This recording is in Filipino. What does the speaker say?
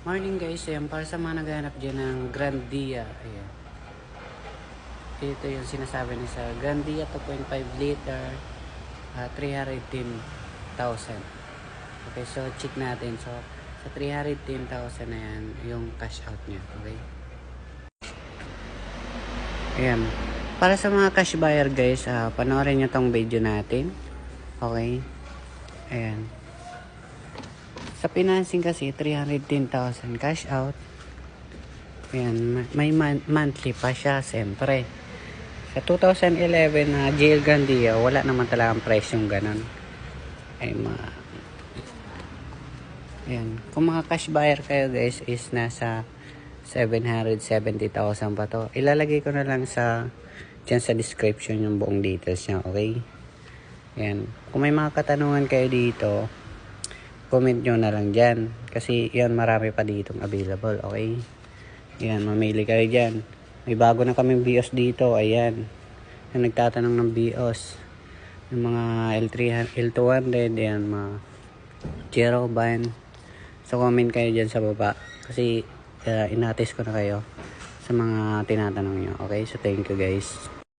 Morning guys, ayan, para sa mga naghahanap dyan ng Grandia, ayan. Ito yung sinasabi niya sa Grandia 2.5 liter, 310,000. Okay, so check natin. So, sa 310,000 na yan, yung cash out niya, okay? Ayan. Para sa mga cash buyer guys, panoorin nyo tong video natin. Okay? Ayan. Sa financing kasi, 310,000 cash out. Ayan, may monthly pa siya, siyempre. Sa 2011 na GL Grandia, wala naman talagang price yung ganun. Ay, ayan. Kung mga cash buyer kayo guys, is nasa 770,000 pa to. Ilalagay ko na lang dyan sa description yung buong details niya, okay? Ayan. Kung may mga katanungan kayo dito, comment nyo na lang dyan. Kasi yan, marami pa ditong available, okay? Ayan, mamili kayo dyan. May bago na kaming BIOS dito, ayan. Yung nagtatanong ng BIOS. Yung mga L200, ayan, mga Zero Band. So, comment kayo dyan sa baba. Kasi, inattest ko na kayo sa mga tinatanong nyo. Okay? So, thank you guys.